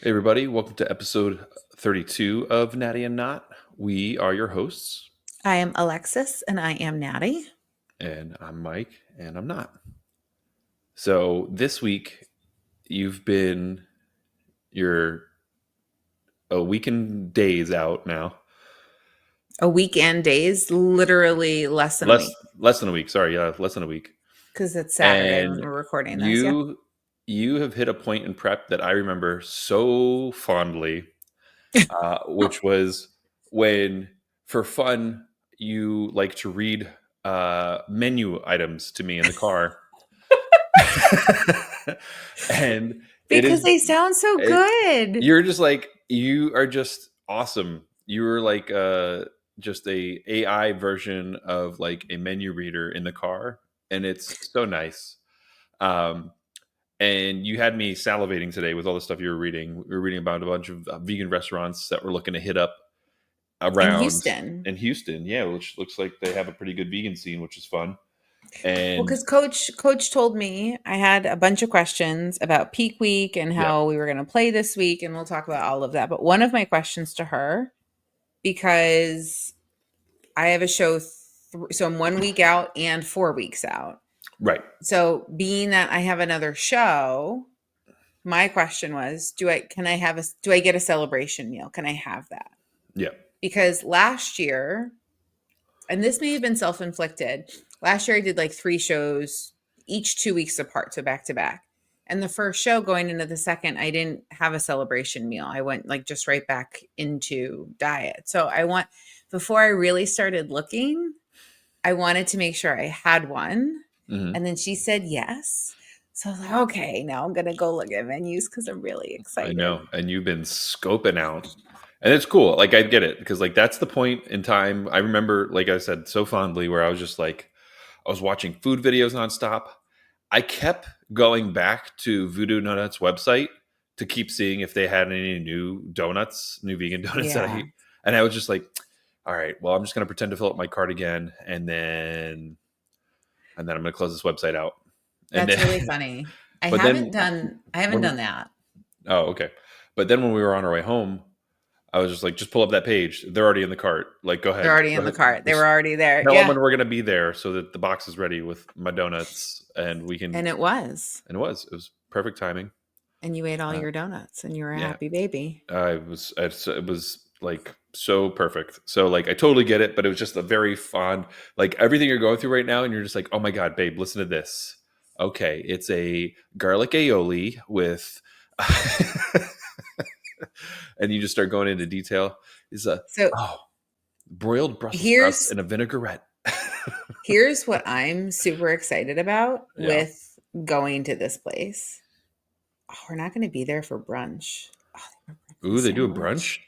Hey everybody, welcome to episode 32 of Natty and Not. We are your hosts, I am Alexis and I am Natty. and I'm Mike, and I'm not. So this week, you've been you're a week and days out now. A week and days, literally less than a Less week less than a week, sorry, yeah, less than a week. because it's Saturday when And we're recording this. Yeah. you have hit a point in prep that I remember so fondly, which was when, for fun, you like to read menu items to me in the car. And it Because is they sound so it, good. you're just like, you are just awesome. You're like just a AI version of like a menu reader in the car, and it's so nice. um and you had me salivating today with all the stuff you were reading. We were reading about a bunch of vegan restaurants that we're looking to hit up In around Houston. in Houston, yeah, which looks like they have a pretty good vegan scene, which is fun. Well, And because Coach told me I had a bunch of questions about peak week and yeah, how we were going to play this week, and we'll talk about all of that. But one of my questions to her, because I have a show, so I'm 1 week out and 4 weeks out. right, So being that I have another show, my question was, do I get a celebration meal? Can I have that? yeah, Because last year, and this may have been self-inflicted, last year I did like 3 shows, each 2 weeks apart, so back to back. And the first show going into the second, I didn't have a celebration meal. I went like just right back into diet. So before I really started looking, I wanted to make sure I had one. hmm, And then she said yes. So I was like, okay, now I'm gonna go look at menus because I'm really I excited. know. And you've been scoping out, and it's cool. Like, I get it, because like that's the point in time. I remember, like I said so fondly, where I was just like, I was watching food videos nonstop. I kept going back to Voodoo Donuts website to keep seeing if they had any new vegan donuts that I Yeah, eat. And I was just like, all right, well, I'm just gonna pretend to fill up my cart again, and then I'm gonna close this website out. And that's really then, funny. but then I haven't when done that. oh, okay. But then when we were on our way home, I was just like, just pull up that page. They're already in the cart. Like, go They're ahead. already Go in the ahead. cart. They were Just already there. tell them Yeah. when we're gonna be there so that the box is ready with my donuts, and we can. And it was. And it was perfect timing. And you ate all Uh, your donuts and you were a yeah, happy baby. it was like so perfect. So like, I totally get it, but it was just a very fond, like everything you're going through right now, and you're just like, oh my god, babe, listen to this. Okay, it's a garlic aioli with, and you just start going into detail. Is a So oh broiled Brussels sprouts here's in a vinaigrette. here's what I'm super excited about Yeah. with going to this place. Oh, we're not going to be there for brunch. Oh, they have a Ooh, breakfast they do a sandwich. brunch.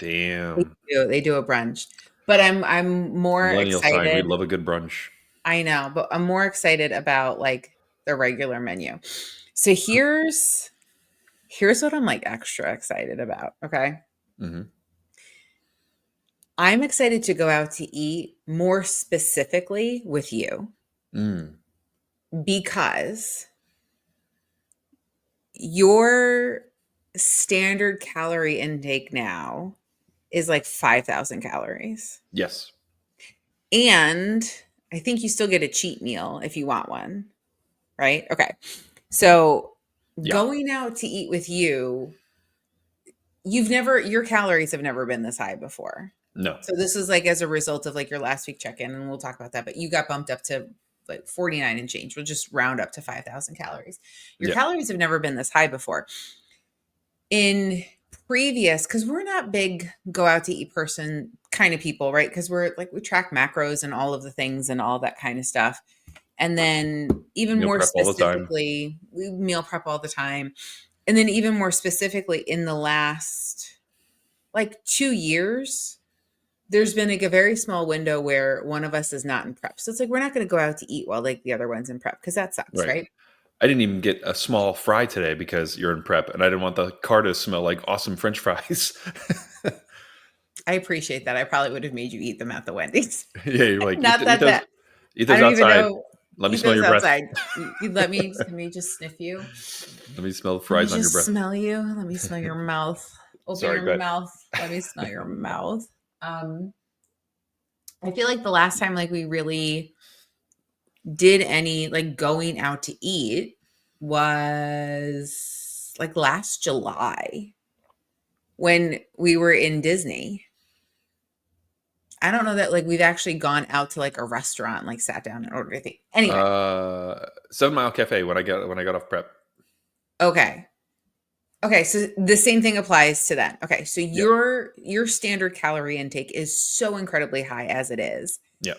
Damn. They do a brunch. But I'm more Millennial side, we excited. love a good brunch. I know, but I'm more excited about like the regular menu. So here's what I'm like extra excited about, okay? Hmm. I'm excited to go out to eat more specifically with you Mm. because your standard calorie intake now is like 5,000 calories. Yes. And I think you still get a cheat meal if you want one, right? Okay. So Yeah. going out to eat with you, your calories have never been this high before. No. So this is like as a result of like your last week check-in, and we'll talk about that, but you got bumped up to like 49 and change. We'll just round up to 5,000 calories. Your Yeah. calories have never been this high before. In previous, because we're not big go out to eat person kind of people, right? Because we're like, we track macros and all of the things and all that kind of stuff. And then even Meal more prep all the time. specifically, we meal prep all the time. And then even more specifically in the last like 2 years, there's been like a very small window where one of us is not in prep. So it's like we're not going to go out to eat while like the other one's in prep because that sucks, Right. right? I didn't even get a small fry today because you're in prep, and I didn't want the car to smell like awesome French fries. I appreciate that. I probably would have made you eat them at the Wendy's. Yeah, you're like, eat, Not eat that those, that eat I those don't even outside. know. Let me Eat smell those your breath. outside. You let me just sniff you. Let me smell the Let me fries on your just breath. smell you. Let me smell your mouth. Open Sorry, your go ahead. mouth. Let me smell your mouth. Um, I feel like the last time like we really did any like going out to eat was like last July when we were in Disney. I don't know that like we've actually gone out to like a restaurant, like sat down and ordered anything. Anyway, 7 Mile Cafe when I got off prep. okay. Okay, so the same thing applies to that. Okay, so Yep. your standard calorie intake is so incredibly high as it is. Yep.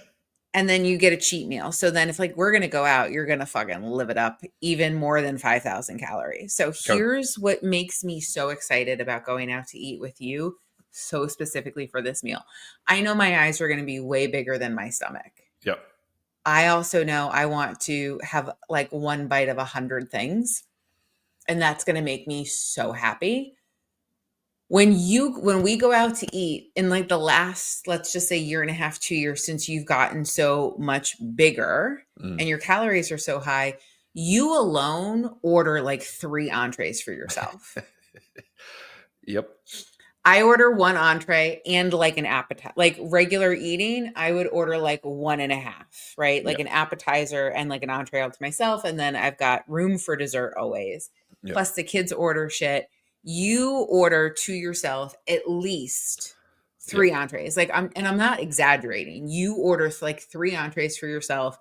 And then you get a cheat meal. So then if like we're going to go out, you're going to fucking live it up even more than 5,000 calories. So Okay. here's what makes me so excited about going out to eat with you so specifically for this meal. I know my eyes are going to be way bigger than my stomach. Yep. I also know I want to have like one bite of 100 things, and that's going to make me so happy. When we go out to eat in like the last, let's just say year and a half, 2 years since you've gotten so much bigger Mm. and your calories are so high, you alone order like 3 entrees for yourself. Yep. I order one entree and like an appetizer. Like regular eating, I would order like one and a half, right? Like Yep. an appetizer and like an entree all to myself. And then I've got room for dessert always. Yep. Plus the kids order shit. You order to yourself at least Yep. 3 entrees. Like I'm not exaggerating. You order like 3 entrees for yourself,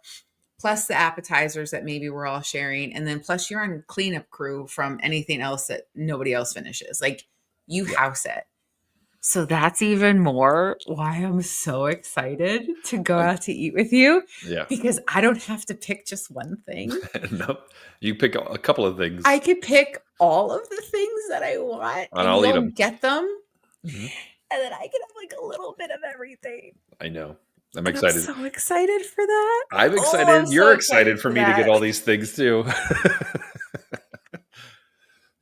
plus the appetizers that maybe we're all sharing. And then plus you're on cleanup crew from anything else that nobody else finishes. Like you Yep. house it. So that's even more why I'm so excited to go out to eat with you, Yeah. because I don't have to pick just one thing. Nope. You pick a couple of things, I could pick all of the things that I want and and I'll eat you'll them. get them. Mhm. And then I can have like a little bit of everything. I know. I'm And I'm excited. so excited for that. I'm Oh, I'm excited. so You're excited excited for for me to get that. all these things too.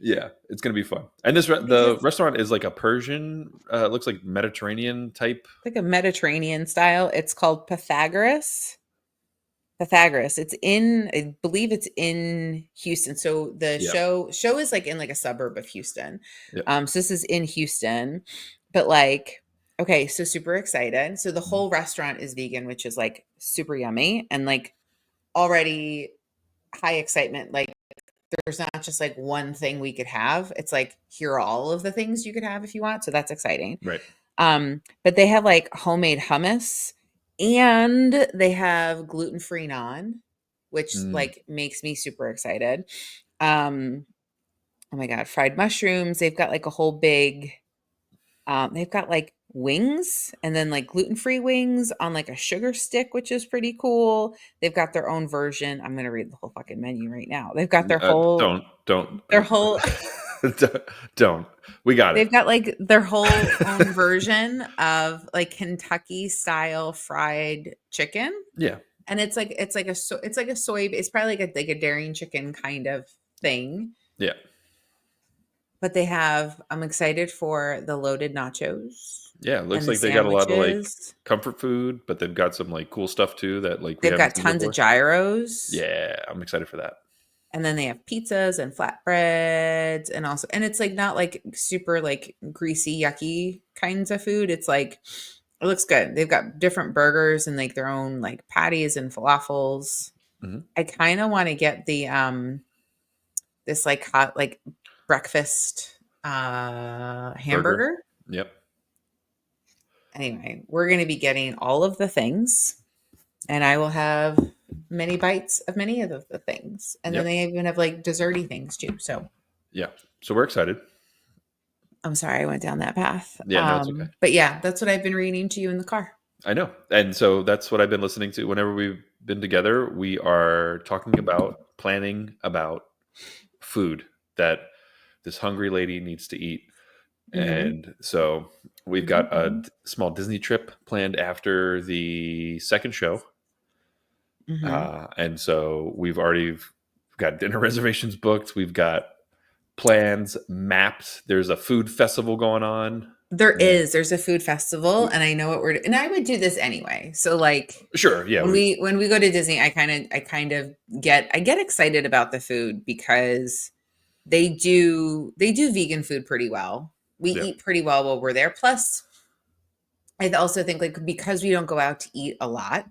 Yeah, it's gonna be fun. And the Because restaurant is like a Persian. It looks like Mediterranean type. like a Mediterranean style, it's called Pythagoras. Pythagoras. It's in, I believe it's in Houston. So the Yeah. show is like in like a suburb of Houston. Yep. So this is in Houston, but like, okay, so super excited. So the Mhm. whole restaurant is vegan, which is like super yummy and like already high excitement. Like there's not just like one thing we could have. It's like here are all of the things you could have if you want. So that's exciting. Right. But they have like homemade hummus and they have gluten-free naan, which Mm. like makes me super excited. Um, oh my God, fried mushrooms. They've got like a whole big, they've got like wings and then like gluten-free wings on like a sugar stick, which is pretty cool. They've got their own version. I'm gonna read the whole fucking menu right now. They've got Don't, their whole don't. We got it. they've got like their whole own version of like Kentucky style fried chicken. Yeah. And it's like a soy, it's probably like a dairy chicken kind of thing. Yeah. But they have, I'm excited for the loaded nachos Yeah. It looks and the like they got a lot of like sandwiches. comfort food, but they've got some like cool stuff too that like we They've haven't got seen tons of before. gyros. Yeah, I'm excited for that. And then they have pizzas and flatbreads and also, and it's like not like super like greasy, yucky kinds of food. It's like, it looks good. They've got different burgers and like their own like patties and falafels. Mhm. I kind of want to get the this like hot like breakfast Burger. hamburger. Yep. Anyway, we're going to be getting all of the things and I will have many bites of many of the things. And then Yep. they even have like desserty things too. So Yeah. So we're excited. I'm sorry I went down that path. Yeah, no, it's okay. But yeah, that's what I've been reading to you in the car. I know. And so that's what I've been listening to. Whenever we've been together, we are talking about planning about food that this hungry lady needs to eat. Mm-hmm. And so we've got Mm-hmm. small Disney trip planned after the second show. Mm-hmm. And so we've already got dinner reservations booked. We've got plans mapped. There's a food festival going on. Yeah. there's a food festival, and I know what and I would do this anyway. So like Sure. Yeah. when we go to Disney, I kind of I get excited about the food because they do vegan food pretty well. We Yeah. eat pretty well while we're there. Plus, I also think like because we don't go out to eat a lot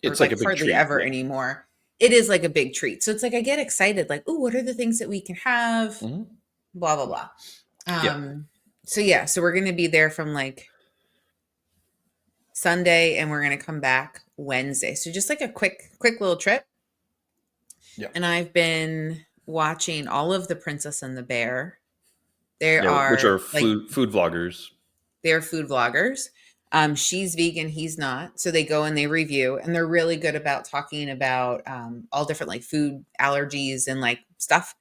or It's like like a big hardly treat. ever Yeah. anymore, it is like a big treat. So it's like I get excited, like, oh, what are the things that we can have? Hmm. Blah blah blah. Yeah. So yeah, so we're gonna be there from like Sunday and we're gonna come back Wednesday. So just like a quick little trip. Yeah. And I've been watching all of the Princess and the Bear. They Yeah. Which are are like food vloggers. they're food vloggers. She's vegan, he's not. So they go and they review, and they're really good about talking about all different like food allergies and like stuff.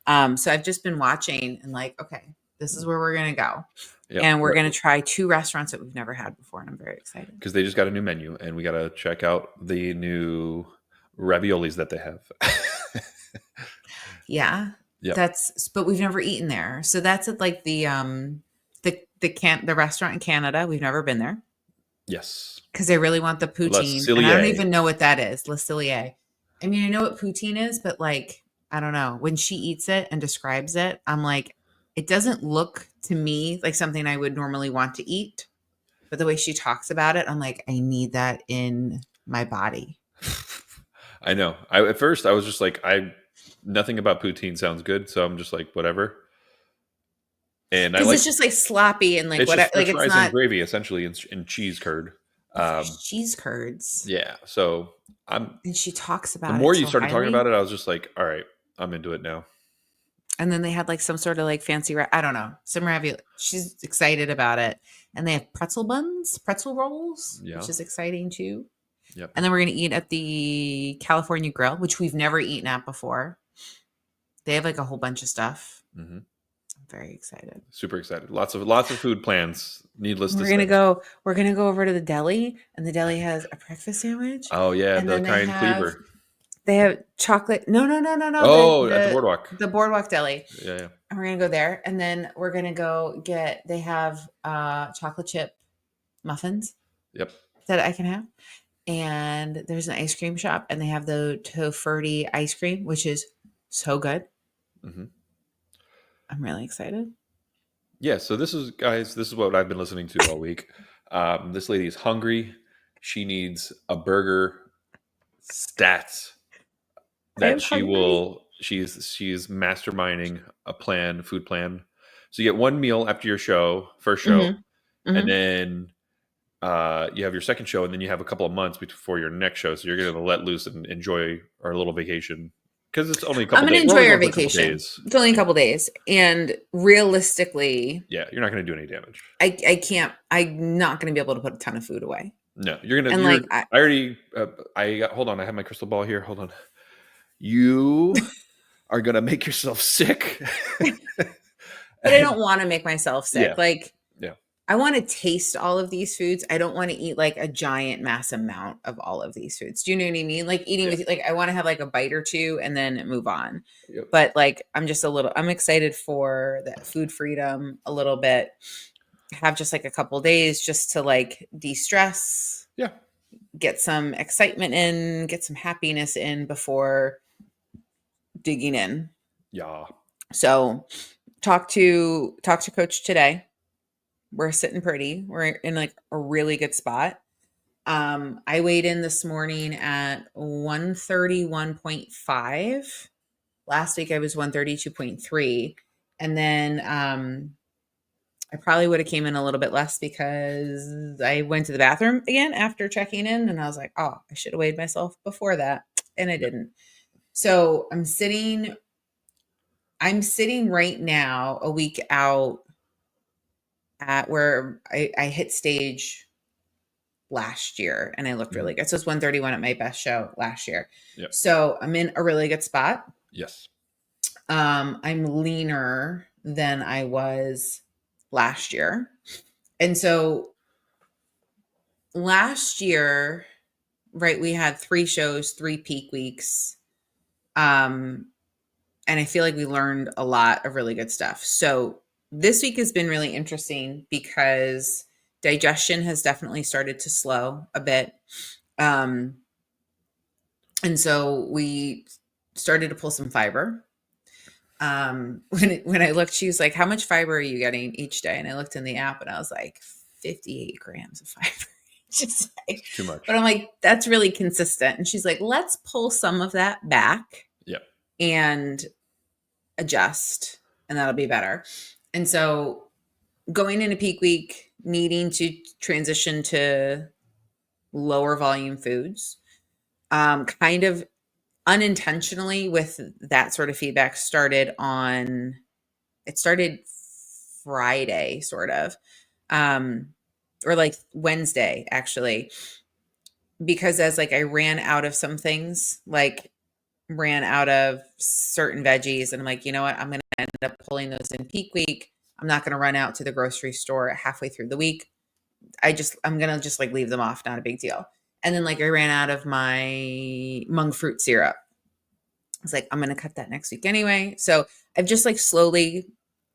So I've just been watching and like, okay, this is where we're gonna go, Yeah. and we're gonna try two restaurants that we've never had before, and I'm very excited. Because they just got a new menu, and we got to check out the new raviolis that they have. Yeah, Yeah. that's but we've never eaten there, so that's at like the restaurant in Canada. We've never been there. Yes. Because I really want the La poutine, and I don't Cillier. even know what that is, Le Cellier. I mean, I know what poutine is, but, like, I don't know. When she eats it and describes it, I'm like, it doesn't look to me like something I would normally want to eat, but the way she talks about it, I'm like, I need that in my body. I know. At first I was just like, nothing about poutine sounds good, so I'm just like, whatever. And I Because like it's just, like, sloppy and, like, it's whatever. just French Like, it's fries and not gravy essentially, and cheese curd. Um, cheese curds, yeah. So I'm and she talks the about more it you so started talking about highly. it, I was just like, all right, I'm into it now. And then they had like some sort of like fancy, I don't know, some ravioli. She's excited about it. And they have pretzel buns, pretzel rolls, Yeah. which is exciting too. Yep. And then we're going to eat at the California Grill, which we've never eaten at before. They have like a whole bunch of stuff. Hmm. I'm very excited. Super excited. Lots of food plans. Needless to We're say. gonna go. We're gonna go over to the deli, and the deli has a breakfast sandwich, Oh yeah, and the then Cayenne Cleaver. they have chocolate. No, no, no, no, no. Oh, at the boardwalk. The boardwalk deli. Yeah, yeah. And we're gonna go there, and then we're gonna go get. They have chocolate chip muffins Yep. that I can have, and there's an ice cream shop, and they have the Tofurky ice cream, which is so good. Hmm. I'm really excited. Yeah. So this is, guys. This is what I've been listening to all week. This lady is hungry. She needs a burger. Stats I that am she hungry. will. She's masterminding a plan, food plan. So you get one meal after your first show, Hmm. and Hmm. then you have your second show, and then you have a couple of months before your next show. So you're going to let loose and enjoy our little vacation because it's only a I'm couple gonna days. We're only enjoy our going for a couple vacation. days. It's only a Yeah, couple days, and realistically, yeah, you're not going to do any damage. I can't. I'm not gonna be able to put a ton of food away. No, you're gonna. And You're. like, I I already. I got. Hold on. I have my crystal ball here. Hold on. You are gonna make yourself sick. but I don't want to make myself sick. Yeah, Like, yeah, I want to taste all of these foods. I don't want to eat like a giant mass amount of all of these foods. Do you know what I mean? Like eating yeah. with like I want to have like a bite or two and then move on. Yep. But like I'm excited for that food freedom a little bit. Have just like a couple days just to like de-stress, Yeah. get some excitement in, get some happiness in before digging in. Yeah. So talk to coach today. We're sitting pretty. We're in like a really good spot. I weighed in this morning at 131.5. Last week I was 132.3. And then I probably would have came in a little bit less because I went to the bathroom again after checking in and I was like, oh, I should have weighed myself before that. And I Yeah. didn't. So I'm sitting right now a week out at where I hit stage last year and I looked Mhm. really good. So it's 131 at my best show last year. Yeah. So I'm in a really good spot. Yes. I'm leaner than I was last year. And so last year, right, we had 3 shows, 3 peak weeks. And I feel like we learned a lot of really good stuff. So this week has been really interesting because digestion has definitely started to slow a bit. Um, and so we started to pull some fiber. When I looked, she was like, "How much fiber are you getting each day?" And I looked in the app, and I was like, 58 grams of fiber. Just like, It's too much. but I'm like, that's really consistent. And she's like, let's pull some of that back Yeah. and adjust, and that'll be better. And so going into peak week, needing to transition to lower volume foods, kind of unintentionally with that sort of feedback it started Friday, sort of, um, or like Wednesday, actually, because as like I ran out of some things, like ran out of certain veggies, and I'm like, you know what, I'm going to end up pulling those in peak week. I'm not going to run out to the grocery store halfway through the week. I'm going to just like leave them off, not a big deal. And then like I ran out of my monk fruit syrup. I was like, I'm going to cut that next week anyway. So I've just like slowly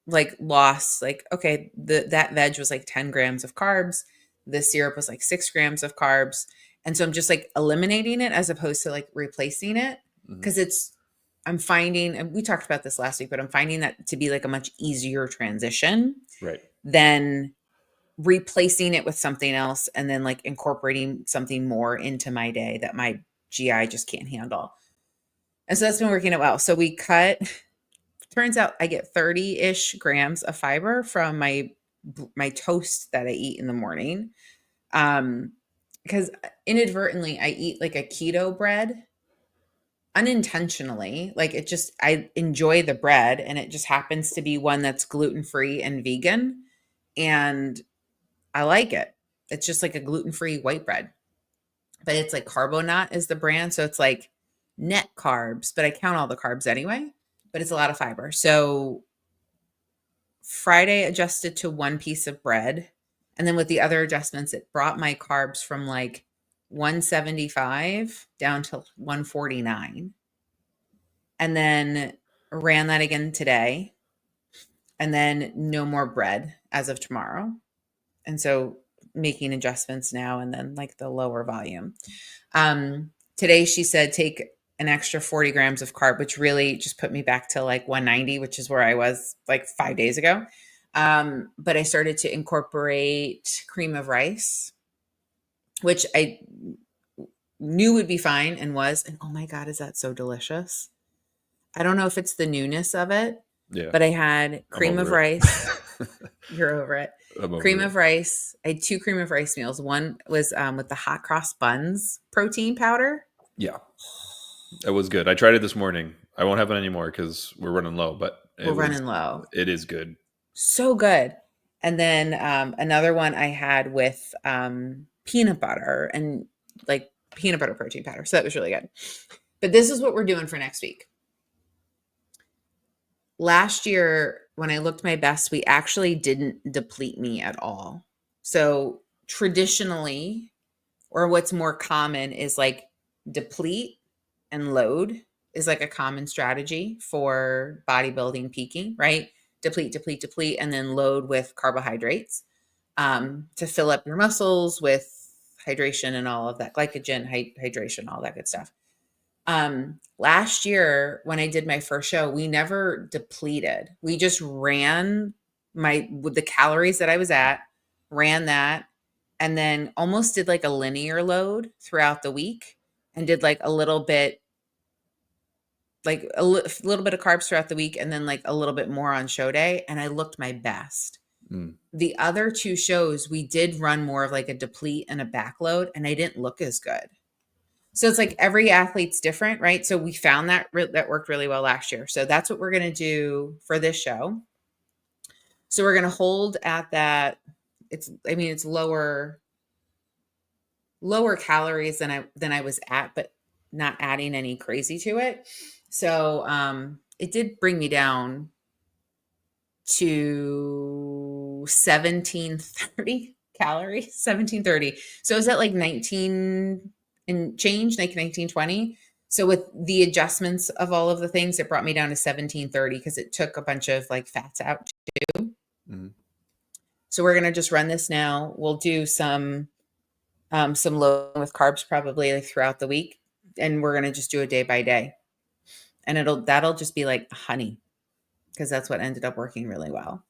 like lost, like, okay, that veg was like 10 grams of carbs. The syrup was like 6 grams of carbs. And so I'm just like eliminating it as opposed to like replacing it. Mhm. Because I'm finding, and we talked about this last week, but I'm finding that to be like a much easier transition Right. than replacing it with something else and then like incorporating something more into my day that my GI just can't handle. And so that's been working out well. So we cut, turns out I get 30-ish grams of fiber from my toast that I eat in the morning. Because inadvertently I eat like a keto bread unintentionally. Like it just, I enjoy the bread, and it just happens to be one that's gluten-free and vegan, and I like it. It's just like a gluten-free white bread, but it's like Carbonut is the brand. So it's like net carbs, but I count all the carbs anyway, but it's a lot of fiber. So Friday adjusted to one piece of bread. And then with the other adjustments, it brought my carbs from like 175 down to 149. And then ran that again today. And then no more bread as of tomorrow. And so making adjustments now, and then like the lower volume. Today she said take an extra 40 grams of carb, which really just put me back to like 190, which is where I was like 5 days ago. But I started to incorporate cream of rice, which I knew would be fine and was. And oh my God, is that so delicious? I don't know if it's the newness of it, Yeah. but I had I'm cream of over rice. You're over it. I'm Cream over it. of rice. I had 2 cream of rice meals. One was with the hot cross buns protein powder. Yeah. That was good. I tried it this morning. I won't have it anymore because we're running low, but We're running low. it is good. So good. And then another one I had with peanut butter and like peanut butter protein powder. So that was really good. But this is what we're doing for next week. Last year, when I looked my best, we actually didn't deplete me at all. So traditionally, or what's more common is like deplete and load is like a common strategy for bodybuilding peaking, right? Deplete, deplete, deplete, and then load with carbohydrates to fill up your muscles with hydration and all of that, glycogen, hydration, all that good stuff. Last year when I did my first show, we never depleted. We just ran with the calories that I was at, ran that, and then almost did like a linear load throughout the week, and did like a little bit, like little bit of carbs throughout the week, and then like a little bit more on show day. And I looked my best. Mm. The other 2 shows, we did run more of like a deplete and a backload, and I didn't look as good. So it's like every athlete's different, right? So we found that that worked really well last year. So that's what we're going to do for this show. So we're going to hold at that. It's lower calories than I was at, but not adding any crazy to it. So it did bring me down to 1730 calories, 1730. So it was at like 19 and change, like 1920. So with the adjustments of all of the things, it brought me down to 1730 because it took a bunch of like fats out too. Mhm. So we're gonna just run this now. We'll do some low with carbs probably like throughout the week, and we're gonna just do it day by day. And that'll just be like honey because that's what ended up working really well.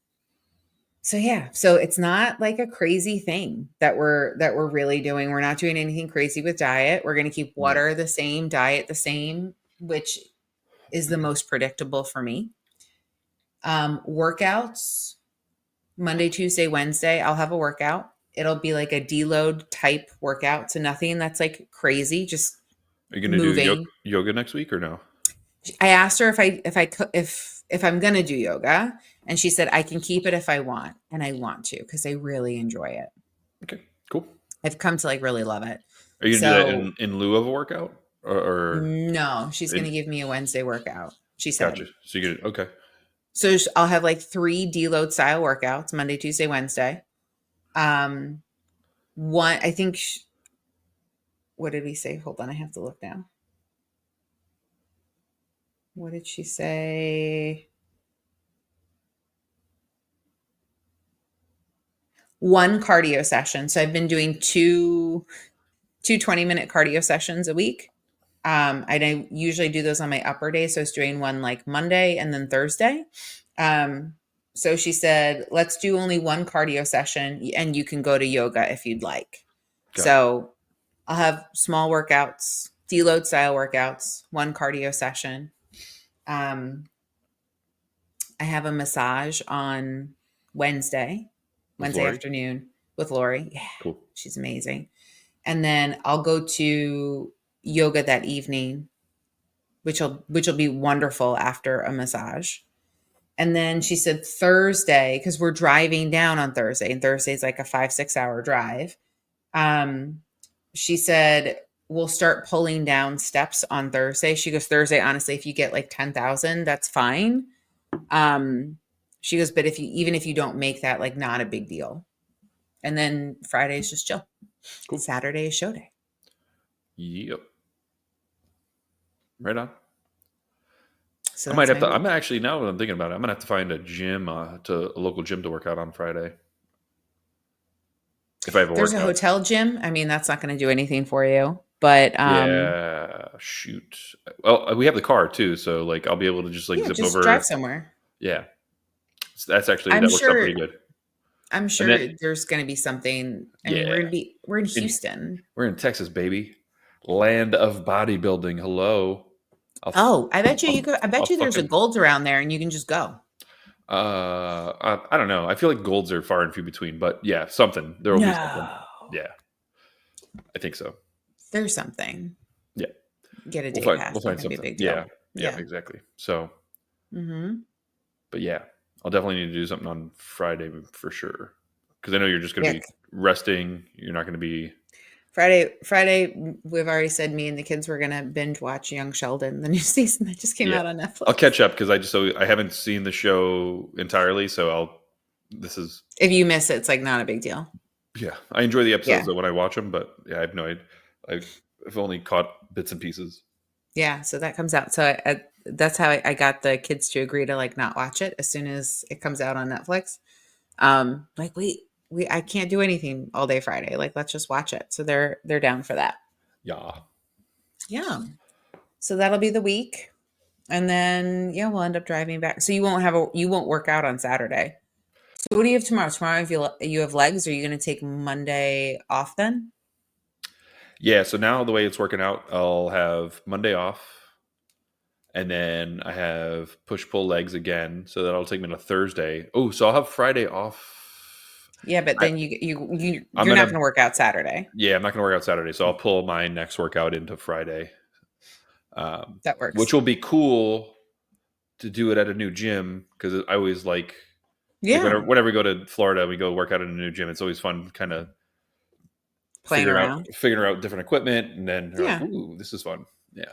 So yeah, so it's not like a crazy thing that we're really doing. We're not doing anything crazy with diet. We're going to keep No. water the same, diet the same, which is the most predictable for me. Workouts Monday, Tuesday, Wednesday, I'll have a workout. It'll be like a deload type workout, so nothing that's like crazy, just Are you gonna do moving. yoga next week or no? I asked her if I'm going to do yoga, and she said I can keep it if I want, and I want to because I really enjoy it. Okay, cool. I've come to like really love it. Are you gonna do that So in lieu of a workout, or no, she's going in? to give me a Wednesday workout. She Gotcha. said. So you okay. So I'll have like 3 deload style workouts Monday, Tuesday, Wednesday. Um, one I think. What did we say? Hold on, I have to look now. What did she say? One cardio session. So I've been doing two 20-minute cardio sessions a week. I don't usually do those on my upper day. So I was doing one like Monday and then Thursday. Um, so she said, let's do only one cardio session and you can go to yoga if you'd like. Gotcha. So I'll have small workouts, deload style workouts, one cardio session. Um, I have a massage on Wednesday, With Wednesday Lori. afternoon with Lori. Yeah, Cool. she's amazing. And then I'll go to yoga that evening, which will be wonderful after a massage. And then she said Thursday, because we're driving down on Thursday, and Thursday's like a 5-6 hour drive. She said we'll start pulling down steps on Thursday. She goes, Thursday, honestly, if you get like 10,000, that's fine. Um, she goes, but if you don't make that, like not a big deal. And then Friday is just chill. Cool. Saturday is show day. Yep. Right on. So I might that's have my to. I'm week. actually now that I'm thinking about it, I'm gonna have to find a gym to a local gym to work out on Friday if I have a There's a workout. hotel gym. I mean, that's not going to do anything for you, but Yeah. Shoot. Well, we have the car too, so like I'll be able to just like yeah, zip just drive over. somewhere. Yeah. That's actually I'm that works out sure pretty good. I'm And then sure there's going to be something. I mean, yeah, we're in in, Houston. we're in Texas, baby, land of bodybuilding. Hello. I'll Oh, I I'll bet you there's a fucking Gold's around there and you can just go. I don't know. I feel like golds are far and few between, but yeah, something. There will be something. No. Yeah, I think so. There's something. Yeah, Get a day pass, we'll not find going to be a something. big Yeah, deal. yeah, Yeah. exactly. So, Mhm. but yeah, I'll definitely need to do something on Friday for sure because I know you're just going to Yeah. be resting. You're not going to be. Friday, we've already said me and the kids were going to binge watch Young Sheldon, the new season that just came Yeah, out on I'll Netflix. catch up because I haven't seen the show entirely, so I'll. This is If you miss it, it's like not a big deal. yeah. I enjoy the episodes Yeah. though when I watch them, but yeah, I have no idea. I've only caught bits and pieces. Yeah, so that comes out. So that's how I got the kids to agree to like not watch it as soon as it comes out on Netflix. Like we I can't do anything all day Friday. Like let's just watch it. So they're down for that. Yeah. Yeah. So that'll be the week, and then yeah, we'll end up driving back. So you won't work out on Saturday. So what do you have tomorrow? Tomorrow, if you have legs, are you going to take Monday off then? Yeah, so now the way it's working out, I'll have Monday off, and then I have push pull legs again, so that'll take me to Thursday. Oh, so I'll have Friday off. Yeah, but I, then I'm you're not gonna going to work out Saturday. yeah, I'm not gonna work out Saturday, so I'll pull my next workout into Friday, That which works. will be cool to do it at a new gym because I always like Yeah, whenever we go to Florida, we go work out in a new gym. It's always fun, kind of playing around. figuring out different equipment, and then you're like, Yeah, ooh, this is fun. Yeah.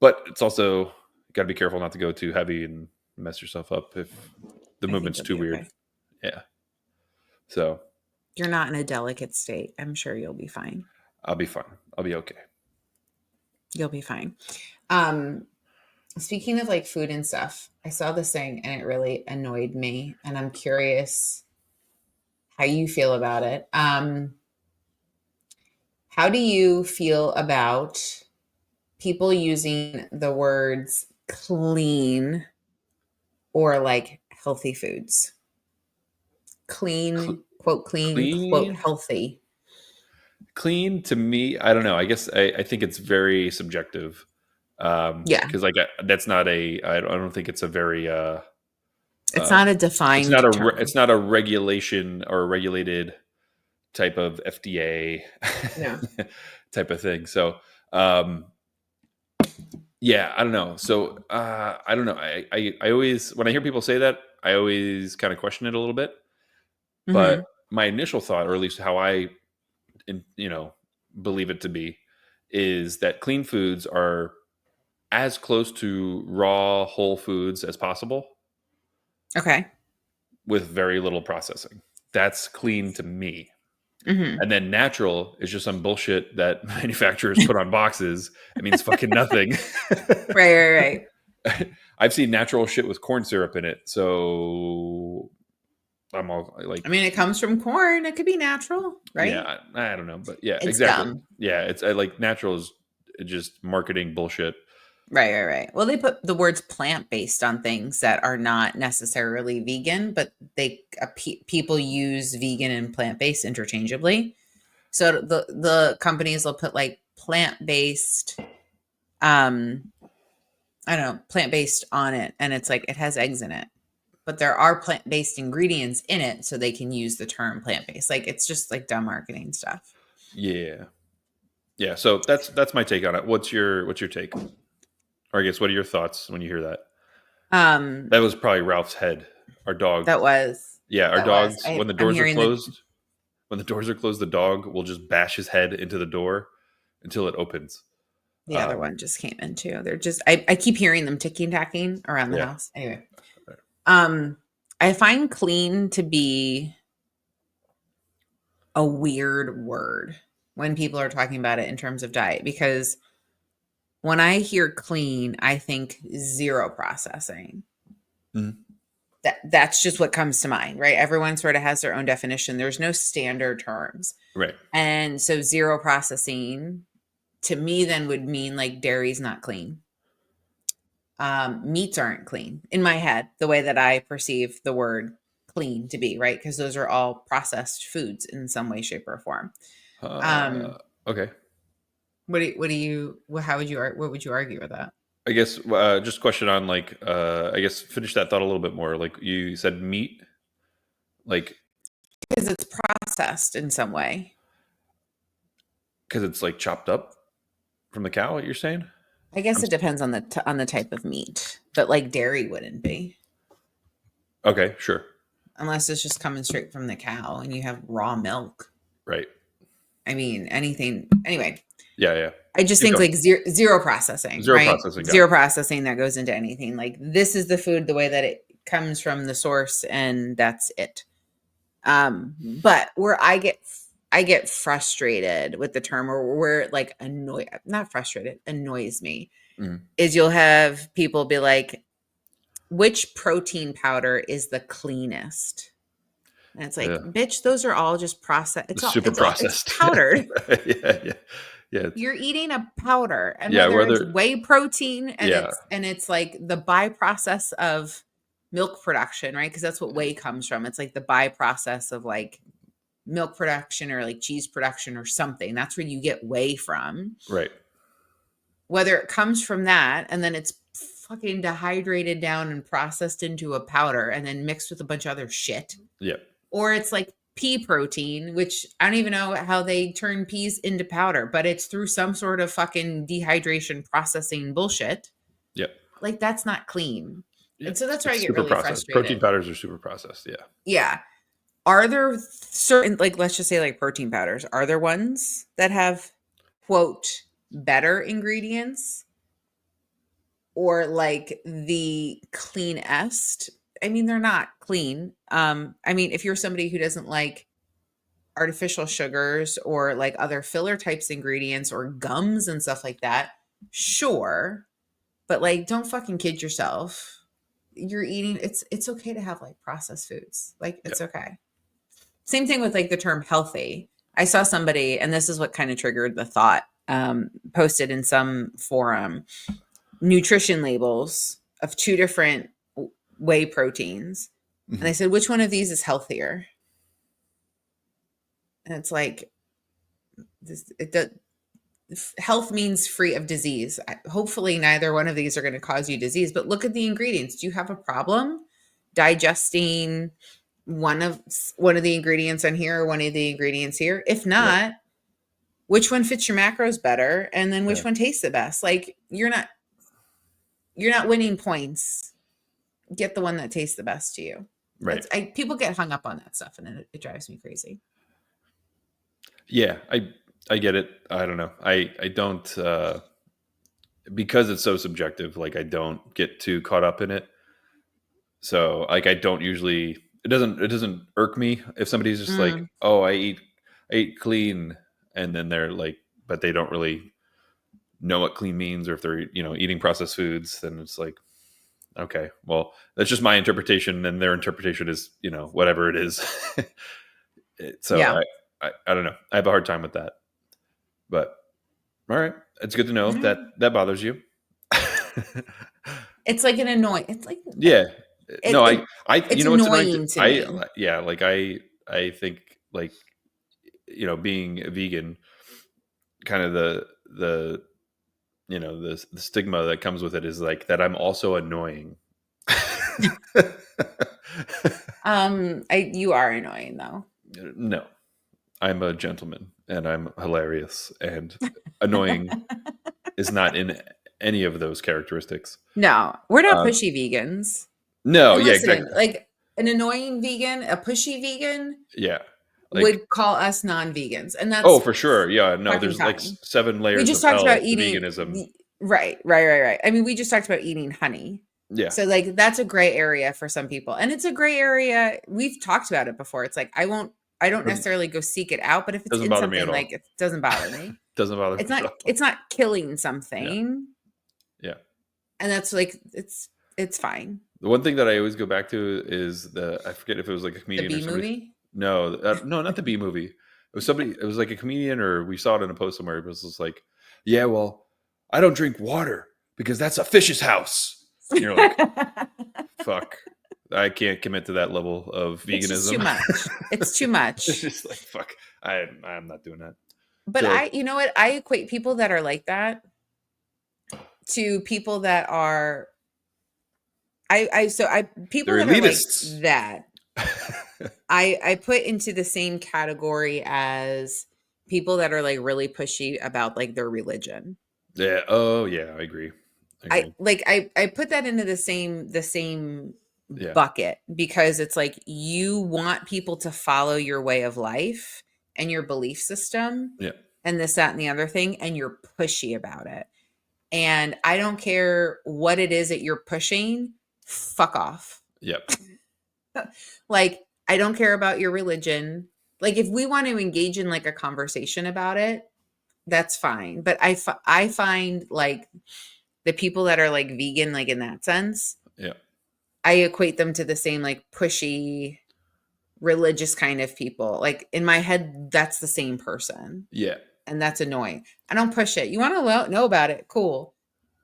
But it's also got to be careful not to go too heavy and mess yourself up if the I think movement's you'll too be weird. okay. Yeah. So You're not in a delicate state. I'm sure you'll be fine. I'll be fine. I'll be okay. You'll be fine. Um, Speaking of like food and stuff, I saw this thing and it really annoyed me, and I'm curious how you feel about it. How do you feel about people using the words clean or like healthy foods? Cl- Clean, quote, clean, healthy. clean to me, I don't know. I guess I think it's very subjective. Yeah. Because like that's not I don't think it's a very It's uh, not a defined term. it's not a regulation or a regulated type of FDA No. type of thing. So um, yeah, I don't know. So I don't know. I always when I hear people say that, I always kind of question it a little bit. But Hmm. my initial thought, or at least how I you know believe it to be, is that clean foods are as close to raw whole foods as possible Okay. with very little processing. That's clean to me. Hmm. And then natural is just some bullshit that manufacturers put on boxes. It means fucking nothing. Right, right, right. I've seen natural shit with corn syrup in it. So I'm all I like, mean, it comes from corn. It could be natural, right? yeah, I don't know. But yeah, It's exactly. dumb. Yeah, it's I like natural is just marketing bullshit. Right, right, right. Well, they put the words plant-based on things that are not necessarily vegan, but people use vegan and plant-based interchangeably. So the companies will put like plant-based, um, I don't know, plant-based on it, and it's like it has eggs in it, but there are plant-based ingredients in it, so they can use the term plant-based. Like it's just like dumb marketing stuff. Yeah. Yeah. So that's my take on it. What's your take? Or I guess what are your thoughts when you hear that? Um, That was probably Ralph's head. Our dog. that was Yeah, our that was. dogs when the I'm doors are hearing the closed, when the doors are closed, the dog will just bash his head into the door until it opens. The other Um, one just came in too. They're just I keep hearing them ticking tacking around the yeah. house. Anyway. Um I find clean to be a weird word when people are talking about it in terms of diet, because when I hear clean, I think zero processing. Mhm. That's just what comes to mind, right? Everyone sort of has their own definition. There's no standard terms. Right. And so zero processing to me then would mean like dairy's not clean. Meats aren't clean in my head, the way that I perceive the word clean to be, right? Because those are all processed foods in some way, shape, or form. Um, Okay. what do you, how would you, what would you argue with that? I guess just question on like I guess finish that thought a little bit more. Like you said meat, like Because it's processed in some way. because it's like chopped up from the cow. What you're saying? I guess I'm it depends on the on the type of meat, but like dairy wouldn't be, okay. Sure. unless it's just coming straight from the cow and you have raw milk. Right. I mean, anything. Anyway, Yeah. Yeah. I just Keep think going. like zero processing, Zero right? processing. Got Zero it. processing that goes into anything. Like this is the food the way that it comes from the source, and that's it. But where I get frustrated with the term, or where like annoy not frustrated, annoys me, Mhm. is you'll have people be like, which protein powder is the cleanest? And it's like, Yeah. bitch, those are all just processed. The super It's processed. powdered. Yeah. Yeah. Yeah. You're eating a powder, and Yeah. whether it's Whether. whey protein and Yeah. it's like the byprocess of milk production, right? Because that's what whey comes from. It's like the byprocess of like milk production or like cheese production or something. That's where you get whey from. Right. Whether it comes from that and then it's fucking dehydrated down and processed into a powder and then mixed with a bunch of other shit, Yeah. or it's like pea protein, which I don't even know how they turn peas into powder, but it's through some sort of fucking dehydration processing bullshit. Yeah. Like that's not clean. Yeah. And so that's where I It's get super really processed. Protein frustrated. powders are super processed. Yeah. Yeah. Are there certain, like, let's just say like protein powders, are there ones that have, quote, better ingredients or like the cleanest? I mean, they're not clean. I mean, if you're somebody who doesn't like artificial sugars or like other filler types ingredients or gums and stuff like that, sure. But like, don't fucking kid yourself. You're eating, it's okay to have like processed foods. Like, Yeah. it's okay. Same thing with like the term healthy. I saw somebody, and this is what kind of triggered the thought, posted in some forum, nutrition labels of two different whey proteins. And I Mhm. said, which one of these is healthier? And it's like, health means free of disease. Hopefully, neither one of these are going to cause you disease, but look at the ingredients. Do you have a problem digesting one of the ingredients on here or one of the ingredients here? If Right. not, which one fits your macros better, and then Yeah. which one tastes the best? Like, you're not winning points. Get the one that tastes the best to you. Right. People get hung up on that stuff, and it drives me crazy. Yeah. I get it. I don't know. I don't because it's so subjective, like I don't get too caught up in it. So like I don't usually it doesn't irk me if somebody's just like, Mm. "Oh, I eat clean," and then they're like, but they don't really know what clean means, or if they're eating processed foods, then it's like, okay, well, that's just my interpretation, and their interpretation is whatever it is. So Yeah. I don't know. I have a hard time with that, but all right, it's good to know that Mm. that bothers you. It's like an annoying. It's like Yeah. it, No, it you it's know what's annoying too? annoying to me. Yeah, like I think like being a vegan, kind of the the stigma that comes with it is like that I'm also annoying. You are annoying though. No, I'm a gentleman and I'm hilarious, and annoying is not in any of those characteristics. No, we're not Um, pushy vegans. no, And yeah, listen, exactly. like an annoying vegan, a pushy vegan Yeah, like would call us non-vegans, and oh, that's for sure. Yeah, no, fucking there's like fine. seven We layers just of talked about hell to eating. veganism. Right, right, right, right. I mean, we just talked about eating honey. Yeah, So like that's a gray area for some people. And it's a gray area. We've talked about it before. It's like I don't doesn't necessarily go seek it out, but if it's doesn't in bother me at something, all. like, it doesn't bother me. Doesn't bother me It's at not all. it's not killing Yeah, something. yeah. And that's like it's fine. The one thing that I always go back to is I forget if it was like a The comedian or B somebody. movie. No, no, not the B movie. It was somebody. It was like a comedian, or we saw it in a post somewhere. It was just like, yeah, well, I don't drink water because that's a fish's house. And you're like, fuck, I can't commit to that level of It's just too veganism. much. It's too It's much. just like fuck. I'm not doing that. But So you know what? I equate people that are like that to people that are people they're that are like elitists. that. I put into the same category as people that are like really pushy about like their religion. Yeah. Oh yeah. I agree. I agree. I put that into the same Yeah. bucket because it's like you want people to follow your way of life and your belief system Yeah. and this, that, and the other thing, and you're pushy about it. And I don't care what it is that you're pushing, fuck off. Yep. Like, I don't care about your religion. Like, if we want to engage in like a conversation about it, that's fine. But I find like the people that are like vegan, like in that sense, Yeah. I equate them to the same like pushy religious kind of people. Like in my head, that's the same person. Yeah. And that's annoying. I don't push it. You want to know about it? Cool.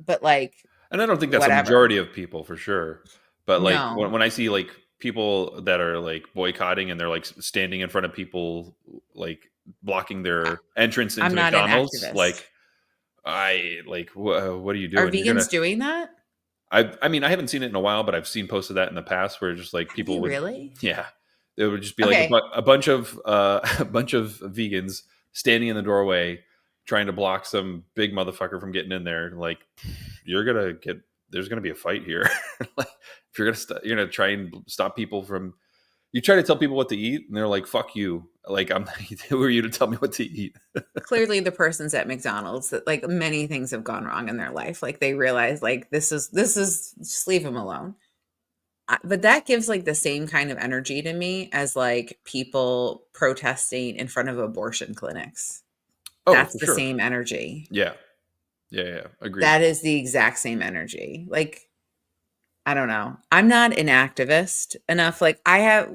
But like, And I don't think that's a whatever. majority of people for sure. But like No, when I see like people that are like boycotting and they're like standing in front of people, like blocking I- their entrance I'm into not an McDonald's, activist. like what are you Are doing? You're vegans gonna. doing that? I mean, I haven't seen it in a while, but I've seen posts of that in the past where just like Have they people would, really? yeah, it would just be like Okay. a bunch of a bunch of vegans standing in the doorway trying to block some big motherfucker from getting in there. Like, you're gonna get there's gonna be a fight here. Like, if you're gonna try and stop people from, you try to tell people what to eat, and they're like, "Fuck you!" Like, who are you to tell me what to eat? Clearly the person's at McDonald's that like many things have gone wrong in their life. Like they realize like this is just leave them alone. But that gives like the same kind of energy to me as like people protesting in front of abortion clinics. Oh, That's for the sure. same energy. Yeah, Yeah, yeah, agreed. That is the exact same energy. Like, I don't know. I'm not an activist enough. Like, I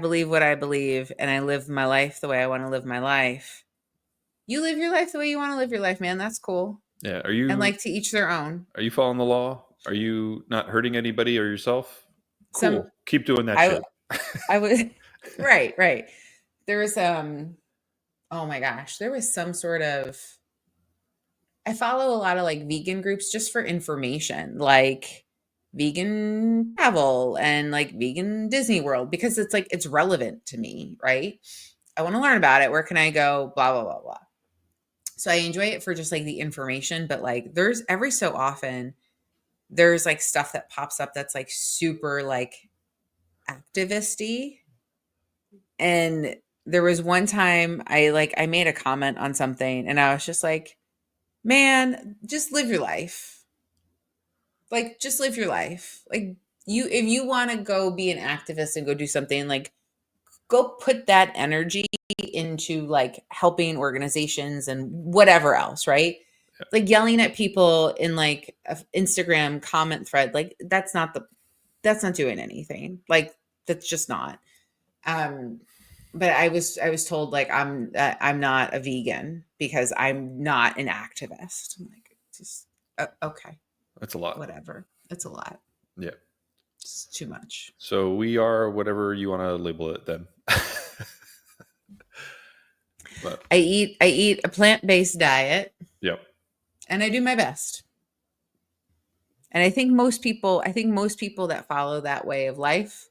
believe what I believe and I live my life the way I want to live my life. You live your life the way you want to live your life, man. That's cool. Yeah, And like to each their own. are you following the law? Are you not hurting anybody or yourself? Some Cool. Keep doing that I shit. I was right, right. There was oh my gosh, there was some sort of I follow a lot of like vegan groups just for information, like vegan travel and like vegan Disney World because it's like it's relevant to me, right? I want to learn about it. Where can I go? Blah blah blah blah. So I enjoy it for just like the information, but like there's every so often there's like stuff that pops up that's like super like activisty. And there was one time I made a comment on something and I was just like, man, just live your life. Like just live your life. Like you if you want to go be an activist and go do something, like go put that energy into like helping organizations and whatever else, right? Like yelling at people in like a Instagram comment thread, like that's not doing anything. Like that's just not. Um but I was told like I'm not a vegan because I'm not an activist. I'm like just okay, That's a lot. whatever. It's a lot. Yeah. It's too much. So we are whatever you want to label it then. But I eat a plant-based diet yeah. and I do my best. And I think most people that follow that way of life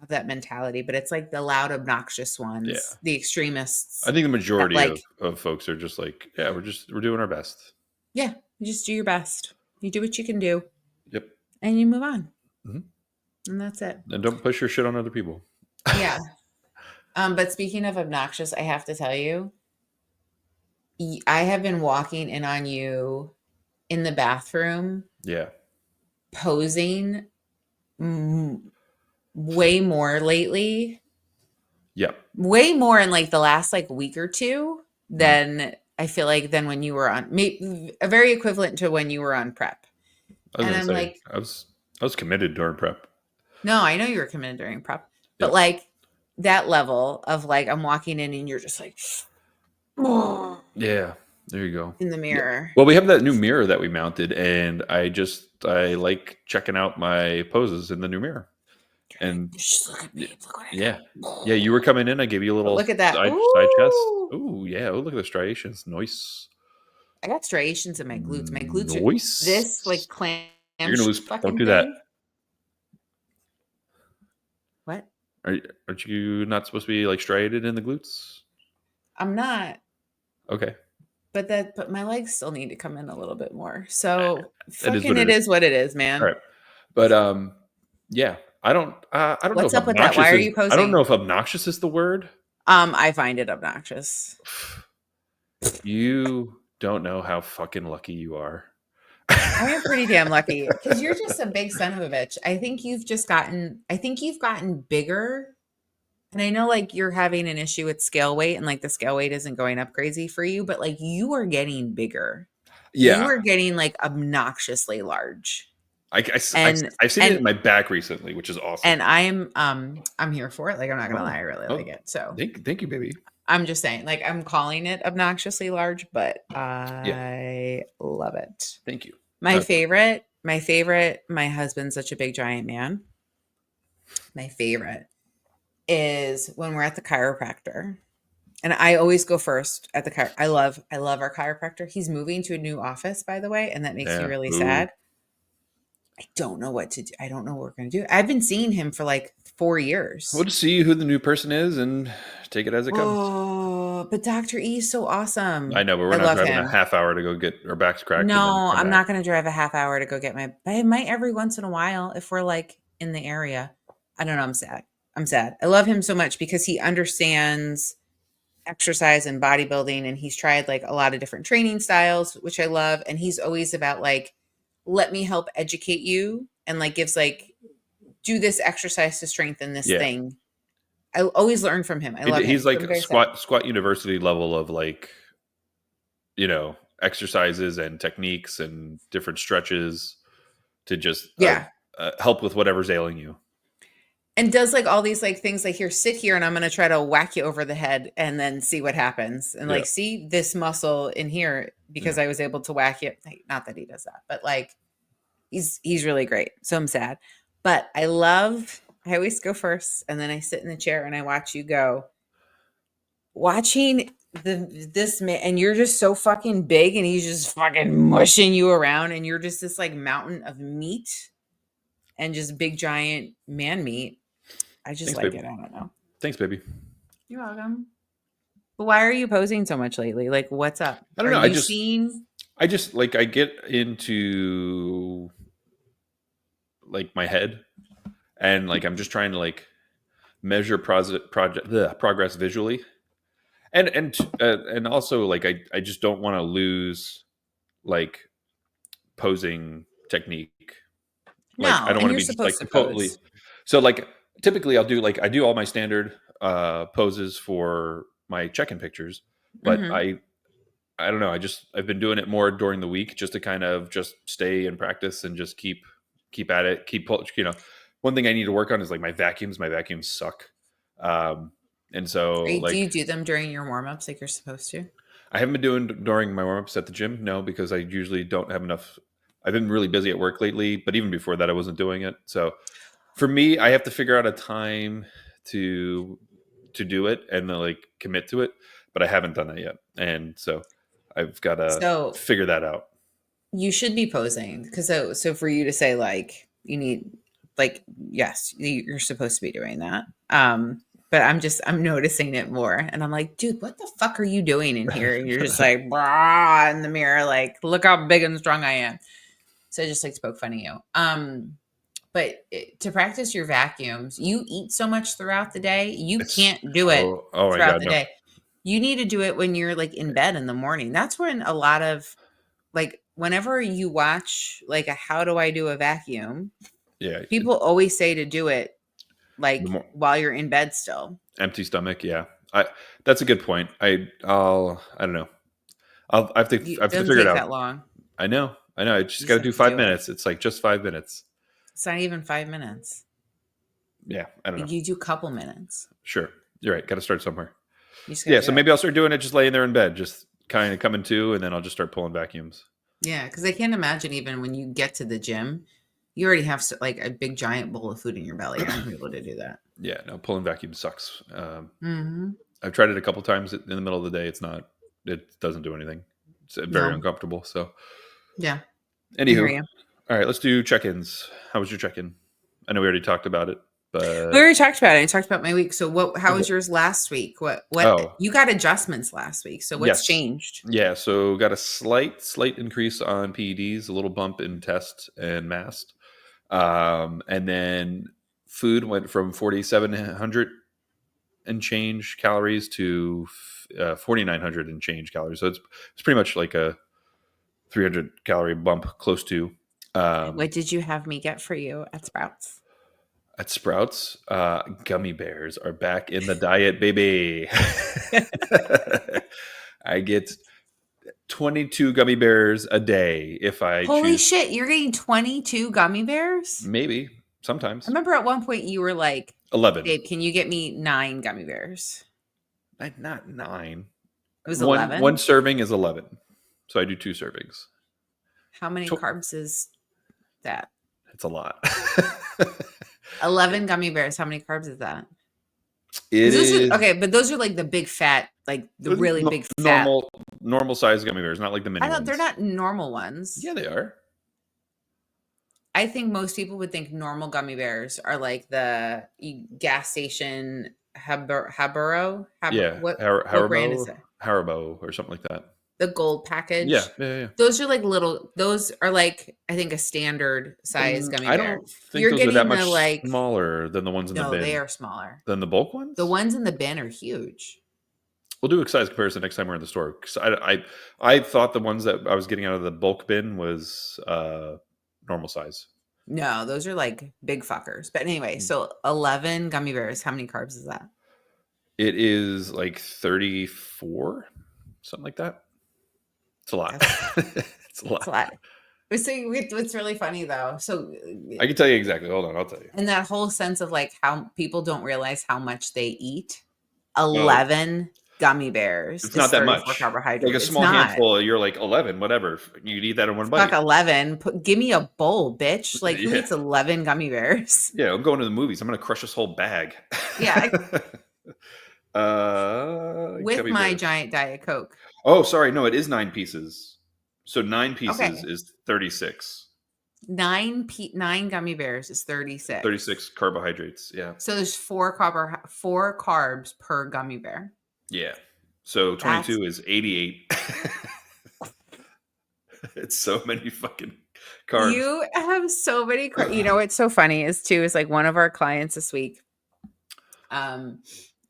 have that mentality, but it's like the loud, obnoxious Yeah. ones, the I extremists think the that majority like, of folks are just like, yeah, we're doing our best. yeah, you just do your best. You do what you can do Yep. and you move on. Hmm. And that's it. And don't push your shit on other people. Yeah. But speaking of obnoxious, I have to tell you, I have been walking in on you in the bathroom Yeah. posing way more lately, Yeah. way more in like the last like week or two Mhm. than I feel like than when you were on a very equivalent to when you were on prep. I was And gonna I'm say like, I was committed during prep. no, I know you were committed during prep, but Yep. like that level of like I'm walking in and you're just like Yeah. There you go. in the Yeah. mirror. Well, we have that new mirror that we mounted, and I like checking out my poses in the new mirror. You're like, And just look at y- me. Look what I yeah, got. yeah, you were coming in. I gave you a But little look at that. side chest. Ooh. Oh yeah. Oh look at the striations. Nice. I got striations in my glutes. My glutes are this like Nice. clam You're gonna lose. Don't fucking do that. thing. What? Aren't you not supposed to be like striated in the glutes? I'm not. Okay, But my legs still need to come in a little bit more. So that is fucking what it it is. is what it is, All man. right, but yeah, I don't know What's if up with that? Why obnoxious are is you posing? the word. I find it obnoxious. You don't know how fucking lucky you are. I am pretty damn lucky because you're just a big son of a bitch. I think you've gotten bigger. And I know like you're having an issue with scale weight and like the scale weight isn't going up crazy for you, but like you are getting bigger. You Yeah, are getting like obnoxiously large. I And I've seen it in and my back recently, which is awesome. and I'm here for it. Like I'm not gonna lie, I really like Oh, it. So thank you, baby. I'm just saying, like I'm calling it obnoxiously large, but Yeah, I love it. thank you. My husband's such a big giant man. My favorite is when we're at the chiropractor. And I always go first at the I love our chiropractor. He's moving to a new office, by the way, and that makes me Yeah. really Ooh. sad. I don't know what to do. I don't know what we're gonna do. I've been seeing him for like 4 years. We'll just see who the new person is and take it as it comes. Oh, but Dr. E is so I awesome. know, but we're I not love driving a him. half hour to go get our backs cracked and then No, come I'm back. not gonna drive a half hour to go get my but I might every once in a while if we're like in the area. I don't know. I'm sad. I'm sad. I love him so much because he understands exercise and bodybuilding and he's tried like a lot of different training styles which I love and he's always about like let me help educate you and like gives like do this exercise to strengthen this Yeah. thing. I always learn from him. I love him. He's So like I'm a very sad. squat university level of like, you know, exercises and techniques and different stretches to just Yeah. help with whatever's ailing you. And does like all these like things like here, sit here and I'm gonna try to whack you over the head and then see what happens. And Yeah, like see this muscle in here yeah. because I was able to whack you. Like, not that he does that, but like he's really great. So I'm sad. But I always go first and then I sit in the chair and I watch you go. Watching this man and you're just so fucking big and he's just fucking mushing you around and you're just this like mountain of meat and just big giant man meat. I just Thanks, like baby. it. I don't know. Thanks, baby. You're welcome. But why are you posing so much lately? Like, what's up? I don't Are know. you seeing? I just like I get into like my head, and like I'm just trying to like measure progress visually, and also like I just don't want to lose like posing technique. Like I No, don't and want to you're be just like supposed to totally. pose. So like typically I'll do like I do all my standard poses for my check-in pictures, but Hmm. I don't know. I've been doing it more during the week just to kind of just stay and practice and just keep at it. One thing I need to work on is like my vacuums. My vacuums suck, um, and so Do you like do them during your warm ups like you're supposed to? I haven't been doing during my warm ups at the gym. No, because I usually don't have enough. I've been really busy at work lately, but even before that, I wasn't doing it. So for me, I have to figure out a time to do it and then like commit to it, but I haven't done that yet, and so I've got to So figure that out. you should be posing because so for you to say like you need like yes you're supposed to be doing that. But I'm noticing it more and I'm like, dude, what the fuck are you doing in here? And you're just like brah in the mirror, like look how big and strong I am. So I just like to poke fun at you. But to practice your vacuums, you eat so much throughout the day, you It's can't do it oh my throughout god, the no. day. You need to do it when you're like in bed in the morning. That's when a lot of like whenever you watch like a how do I do a vacuum, Yeah, people always say to do it the like more while you're in bed still. empty stomach. Yeah, I that's a good point. I don't know. You, I it have to doesn't figure it take out. that long. I know, I know. I just You got just to have do to five do it. minutes. It's like just 5 minutes. It's not even 5 minutes. Yeah, I don't know. You do a couple minutes. Sure, you're right. Got to start somewhere. You just gotta Yeah, do so it. maybe I'll start doing it just laying there in bed, just kind of coming to, and then I'll just start pulling vacuums. Yeah, because I can't imagine even when you get to the gym, you already have like a big giant bowl of food in your belly. I won't be able to do that. Yeah, no, pulling vacuum sucks. Hmm. I've tried it a couple times in the middle of the day. It's not. It doesn't do anything. It's very No. uncomfortable. So, Yeah, I hear anywho, you. all right, let's do check-ins. How was your check-in? I know we already talked about it, We but already talked about it. I talked about my week. So what? How okay. was yours last week? What? Oh, You got adjustments last week. So what's yes, changed? yeah. So got a slight increase on PEDs, a little bump in test and mast, and then food went from 4,700 and change calories to 4,900 and change calories. So it's pretty much like a 300 calorie bump, close to. Um, What did you have me get for you at Sprouts? at Sprouts, gummy bears are back in the diet, baby. I get 22 gummy bears a day if I Holy choose. shit! You're getting 22 gummy bears. Maybe I sometimes remember at one point you were like, 11. "Babe, can you get me 9 gummy bears?" Not 9. It was One 11. serving is 11, so I do 2 servings. How many carbs is that? It's a lot. 11 gummy bears. How many carbs is that? It Because those are is okay, but those are like the big fat, like the really big fat. normal size gummy bears, not like the mini I don't. They're ones. not normal ones. Yeah, they are. I think most people would think normal gummy bears are like the gas station Haburo. Yeah, What brand is it? Haribo, or something like that. The gold Yeah, package. yeah, yeah. Those are like little. Those are like I think a standard size gummy I bear. don't think You're those are that getting the much like. smaller than the ones in the No, they bin. are smaller. Than the bulk The ones. ones in the bin are huge. We'll do a size comparison next time we're in the store. 'Cause I thought the ones that I was getting out of the bulk bin was normal size. No, those are like big fuckers. But anyway, so 11 gummy bears. How many carbs is that? It is like 34, something like that. It's a lot. That's It's a a lot. lot. So what's really funny though. So I can tell you exactly. Hold on, I'll tell you. and that whole sense of like how people don't realize how much they eat. Oh, 11 gummy bears it's is not that 34 much. Like carbohydrate. a It's small not. handful, you're like 11, whatever. You'd eat that in one Fuck bite. 11. Give me a bowl, bitch. Like who Yeah. eats 11 gummy bears? Yeah, I'm going to the movies. I'm gonna crush this whole bag. Yeah, with Gummy my bears. giant diet coke. Oh, sorry. No, it is 9 pieces. So 9 pieces Okay. is 36. 9 gummy bears is 36. 36 carbohydrates. Yeah. So there's four carbs per gummy bear. Yeah. So That's 22 is 88. It's so many fucking carbs. you have so many you know what's so funny is too is like one of our clients this week um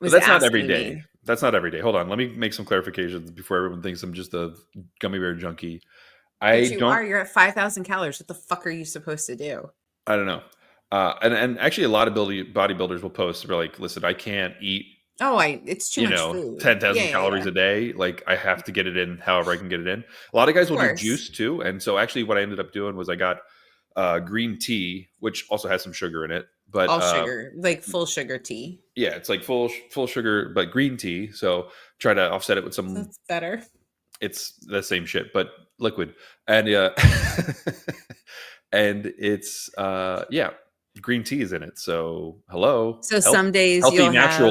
But was that's not every asking day. me. That's not every day. Hold on. Let me make some clarifications before everyone thinks I'm just a gummy bear junkie. But I you don't are. You're at 5,000 calories. What the fuck are you supposed to do? I don't know. And actually a lot of bodybuilders will post, they're like, listen, I can't eat, Oh, it's too much food. Yeah, 10,000 yeah, calories yeah. a day. Like I have to get it in however I can get it in. A lot of guys Of will do course. juice too. And so actually what I ended up doing was I got green tea, which also has some sugar in it. But All sugar, like full sugar tea. yeah, it's like full sugar, but green tea. So try to offset it with some. That's better. It's the same shit, but liquid, and and it's yeah, green tea is in it. So hello, So some days healthy, you'll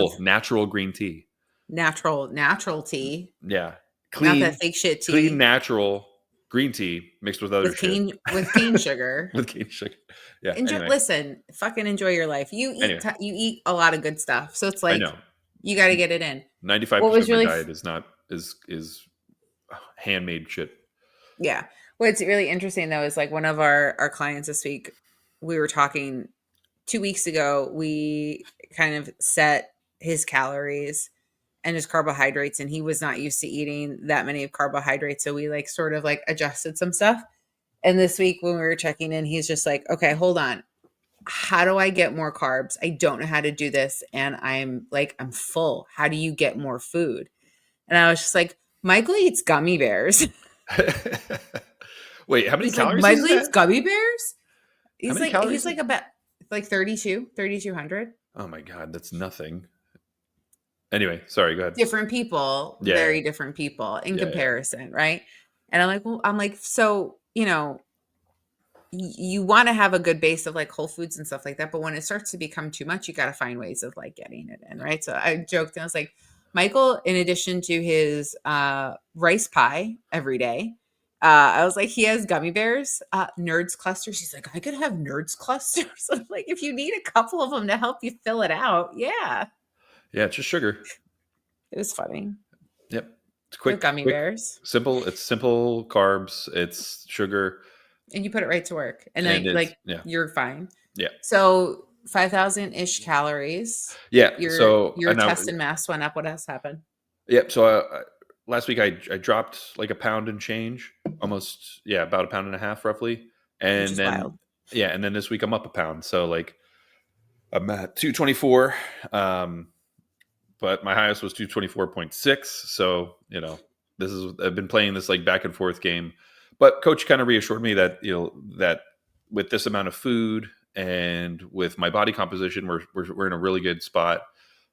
have natural green tea. natural tea, Yeah, not that clean, fake shit clean, tea natural green tea mixed with other shit with cane sugar. with cane sugar. Yeah. Enjoy, Anyway, listen, fucking enjoy your life. anyway, You eat a lot of good stuff, so it's I like know you got to get it in. What 95% was of my really diet is not is handmade shit. Yeah. What's really interesting though is like one of our clients this week, we were talking 2 weeks ago, we kind of set his calories and his carbohydrates, and he was not used to eating that many of carbohydrates. So we like sort of like adjusted some stuff. And this week when we were checking in, he's just like, okay, hold on. How do I get more carbs? I don't know how to do this. And I'm full. How do you get more food? And I was just like, Michael eats gummy bears. Wait, how many He's like, calories is Michael eats that? gummy bears? How many calories? He's like about like 3,200. Oh my god, that's nothing. Anyway, sorry, go ahead. Different people, Yeah, very different people in yeah, yeah. comparison, right? And I'm like, well, I'm like, so, you want to have a good base of like whole foods and stuff like that. But when it starts to become too much, you got to find ways of like getting it in, right? So I joked and I was like, Michael, in addition to his rice pie every day, I was like, he has gummy bears, nerds clusters. He's like, I could have nerds clusters. I'm like, if you need a couple of them to help you fill it out, yeah. Yeah, it's just sugar. It was funny. Yep. It's They're gummy quick, bears. simple. It's simple carbs, it's sugar, And you put it right to work. And and then it's like yeah. you're fine. Yeah. So 5,000-ish calories. Yeah. So Your and now test and mass went up. What else happened? yep. So last week I dropped like a pound and change, almost yeah, about a pound and a half roughly. Which And is then wild. yeah, and then this week I'm up a pound. So like I'm at 224. But my highest was 224.6. So, I've been playing this like back and forth game. But coach kind of reassured me that, that with this amount of food and with my body composition, we're in a really good spot.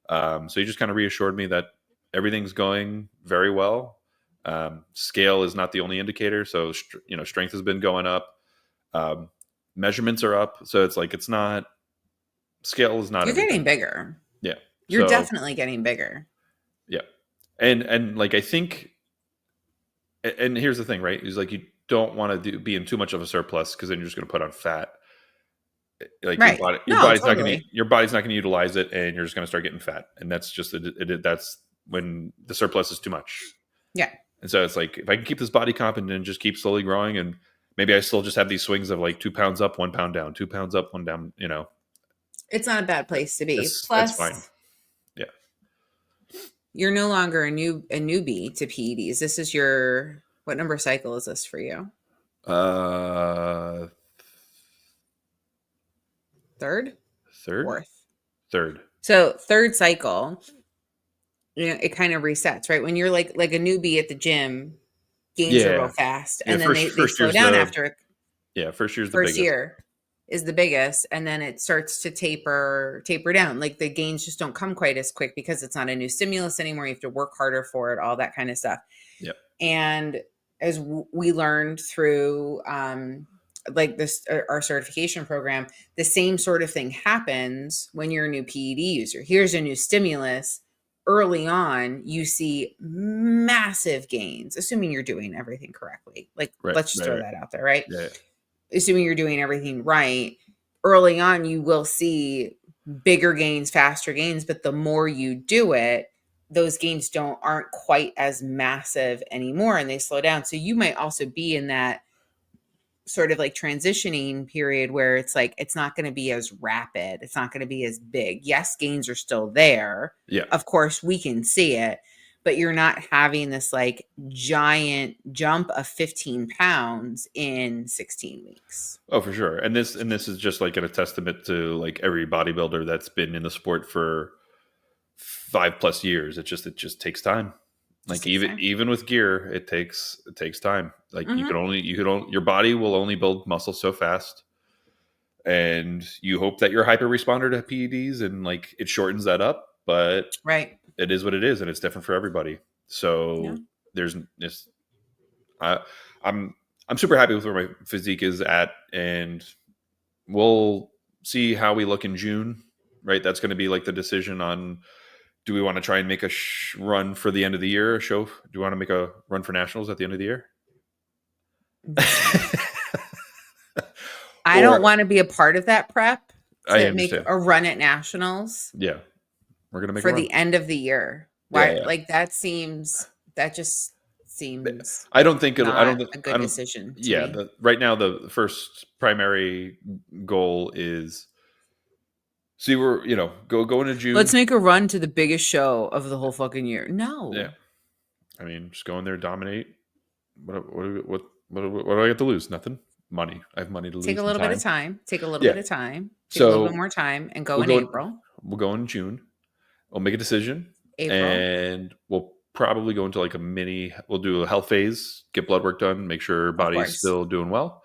So he just kind of reassured me that everything's going very well. Scale is not the only indicator. So, strength has been going up. Um, Measurements are up. So it's like, scale is not You're getting everything. bigger. Yeah. You're So definitely getting bigger. yeah. And like I think and here's the thing, right? Is like you don't want to be in too much of a surplus because then you're just going to put on fat. Like Right. No, totally. your body's not going to utilize it and you're just going to start getting fat. And that's just that's when the surplus is too much. Yeah. And so it's like if I can keep this body comp and then just keep slowly growing and maybe I still just have these swings of like 2 pounds up, 1 pound down, 2 pounds up, 1 down, It's not a bad place to be. that's fine. Plus, Yeah. you're no longer a newbie to PEDs. This is your what number cycle is this for you? Uh Third? Third? Fourth. Third. So third cycle, it kind of resets, right? When you're like a newbie at the gym, gains are real Yeah. fast, Yeah. and then they First slow year's down the after first year's the first biggest. year is the biggest, and then it starts to taper down. Like the gains just don't come quite as quick because it's not a new stimulus anymore. You have to work harder for it, all that kind of stuff. Yeah. And as we learned through like this our certification program, the same sort of thing happens when you're a new PED user. Here's a new stimulus. Early on, you see massive gains, assuming you're doing everything correctly. Like, Right. let's just Right. throw Right. that out there, right? Yeah. Assuming you're doing everything right. Early on, you will see bigger gains, faster gains, but the more you do it, those gains aren't quite as massive anymore, and they slow down. So you might also be in that sort of like transitioning period where it's like it's not going to be as rapid, it's not going to be as big. Yes, gains are still there, Yeah. of course we can see it, but you're not having this like giant jump of 15 pounds in 16 weeks. Oh, for sure. And this is just like a testament to like every bodybuilder that's been in the sport for 5+ years. It just takes time. Just Like takes even time. even with gear, it takes time. Like Hmm. you can only your body will only build muscle so fast, and you hope that you're a hyper responder to PEDs and like it shortens that up, but Right. it is what it is, and it's different for everybody. Yeah. So there's this. I, I'm I'm super happy with where my physique is at, and we'll see how we look in June. Right, that's going to be like the decision on, do we want to try and make a run for the end of the year? A show? Do we want to make a run for nationals at the end of the year? I don't Or want to be a part of that prep I to make understand. a run at nationals Yeah, we're gonna make a for run. the end of the year. Yeah, Why? yeah. Like that just seems I don't think it'll. I not don't. a I good don't. decision to Yeah. me. Right now, the first primary goal is see we're go into Let's June. make a run to the biggest show of the whole fucking year. Yeah, No. I mean just go in there, dominate. What do I get to lose? Nothing. Money. I have money to Take a lose and little bit of time. time. Take a little Yeah. bit of time. Take a little bit So more time and go we'll in go. April. We'll go in June. We'll make a decision, April, and we'll probably go into like a mini. We'll do a health phase, get blood work done, make sure of body's course. still doing well,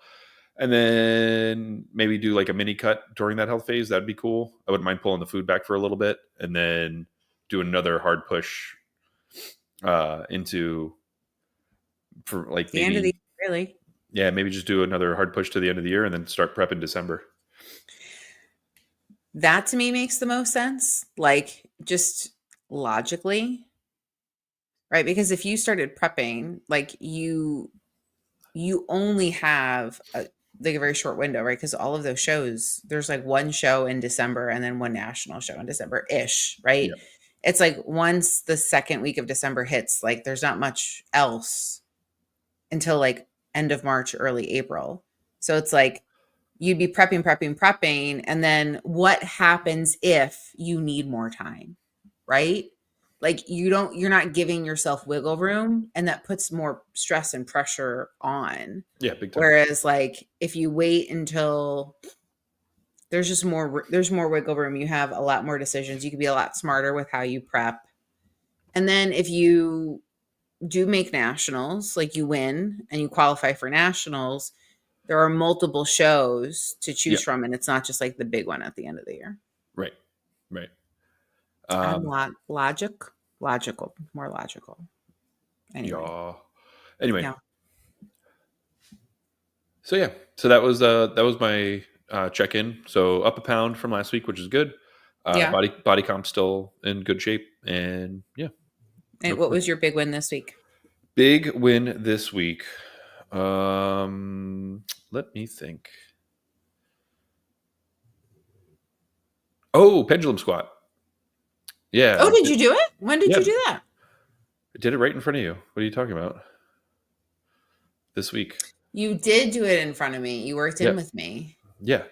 and then maybe do like a mini cut during that health phase. That'd be cool. I wouldn't mind pulling the food back for a little bit, and then do another hard push into for like The end of the maybe year, really. yeah maybe just do another hard push to the end of the year, and then start prep in December. That to me makes the most sense. Like just logically, right? Because if you started prepping, like you only have like a very short window, right? Because all of those shows, there's like one show in December and then one national show in December ish, right? Yeah. It's like once the second week of December hits, like there's not much else until like end of March, early April. So it's like you'd be prepping, and then what happens if you need more time, right? Like you're not giving yourself wiggle room, and that puts more stress and pressure on. Yeah, big time. Whereas like if you wait until there's more wiggle room, you have a lot more decisions. You can be a lot smarter with how you prep. And then if you do make nationals, like you win and you qualify for nationals, there are multiple shows to Yeah. choose from, and it's not just like the big one at the end of the year. Right. Right. I'm Um, logical, more logical. Anyway, yeah. Anyway, yeah, so yeah, so that was my check in. So up a pound from last week, which is good. yeah. Body comp still in good shape, and yeah, And no, what was your big win this week? big win this week. Let me think. Oh, pendulum squat. Yeah, Oh, did you do it? When did yeah, you do that? I did it right in front of you. What are you talking about? This week. You did do it in front of me. You worked Yeah, in with me. yeah.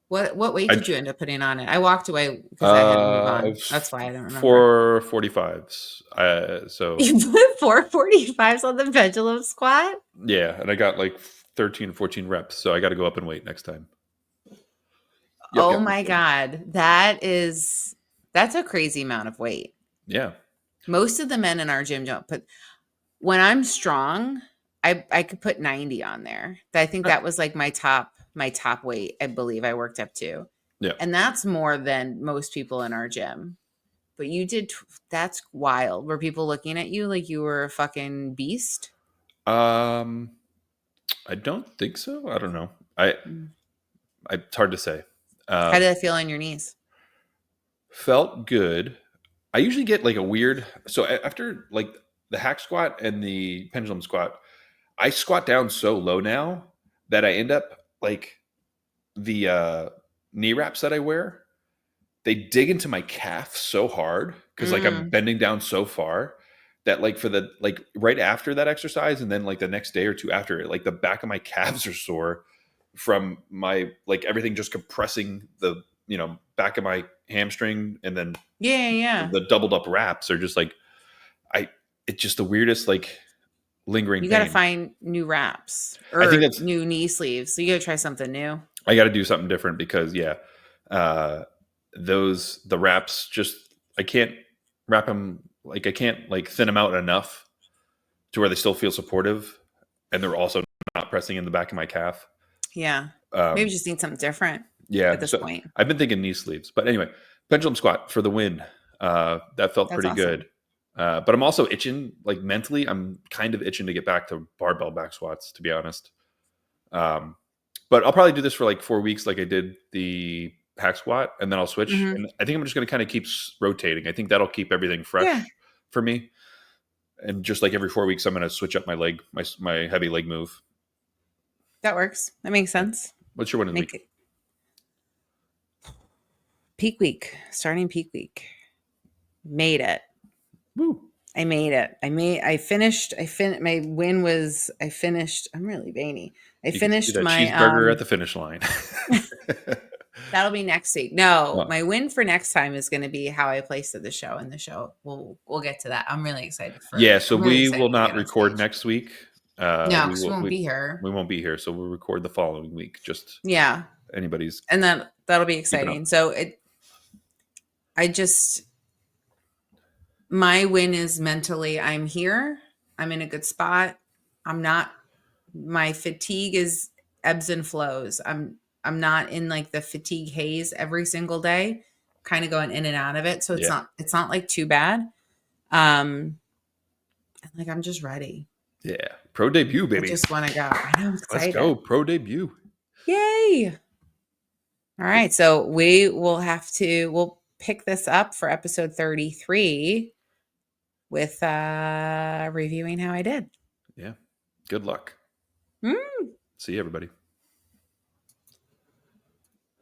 What weight I did you end up putting on it? I walked away because I had to move it on. was That's why I don't remember. 445s. So You put 445s on the pendulum squat? yeah, and I got like 13 or 14 reps. So I got to go up and weight next time. Yep, Oh yep. my God. That's a crazy amount of weight. Yeah. Most of the men in our gym don't put when I'm strong, I could put 90 on there. I think that was like my top weight, I believe I worked up to. Yeah. And that's more than most people in our gym. But you did that's wild. Were people looking at you like you were a fucking beast? Um, I don't think so. I don't know. Mm. It's hard to say. How Uh, did that feel on your knees? felt good. I usually get like a weird. So after like the hack squat and the pendulum squat, I squat down so low now that I end up like the knee wraps that I wear. They dig into my calf so hard because like I'm Mm. bending down so far that like for the like right after that exercise and then like the next day or two after it, like the back of my calves are sore from my like everything just compressing the back of my hamstring, and then Yeah, yeah, yeah. the doubled up wraps are just like I it's just the weirdest like lingering You got to pain. find new wraps I think or that's new knee sleeves. So you got to try something new. I got to do something different because uh, the wraps just I can't wrap them like I can't like thin them out enough to where they still feel supportive, and they're also not pressing in the back of my calf. Yeah. Maybe Um, just need something different at yeah, this so point. I've been thinking knee sleeves, but anyway, pendulum squat for the win. That felt That's pretty awesome. good. But I'm also itching, like mentally, I'm kind of itching to get back to barbell back squats, to be honest. Um, but I'll probably do this for like 4 weeks, like I did the hack squat, and then I'll switch. Hmm. And I think I'm just going to kind of keep rotating. I think that'll keep everything Yeah, fresh for me. And just like every 4 weeks, I'm going to switch up my leg, my heavy leg move. that works. That makes Yeah. sense. What's your one of the Make week? it peak week, starting peak week. Made it. Woo! I made it. My win was, I finished, I'm really veiny. I You can see finished that my, cheeseburger at the finish line. that'll be next week. No, Well, my win for next time is going to be how I placed at the show. And the show, we'll get to that. yeah, so I'm really we excited will to not get on record stage. next week. No, We because we will won't we be here. we won't be here, so we'll record the following week. Just Yeah, anybody's and that'll be keeping up. exciting. So I just, my win is mentally, I'm here. I'm in a good spot. I'm not, my fatigue is ebbs and flows. I'm not in like the fatigue haze every single day, kind of going in and out of it. So Yeah, it's not like too bad. And like I'm just ready. yeah. Pro debut, I baby. just want to go. I know, I'm Let's excited. go. Pro debut. Yay. All right. So we'll pick this up for episode 33 with reviewing how I did. Yeah. Good luck. Mm. See you, everybody.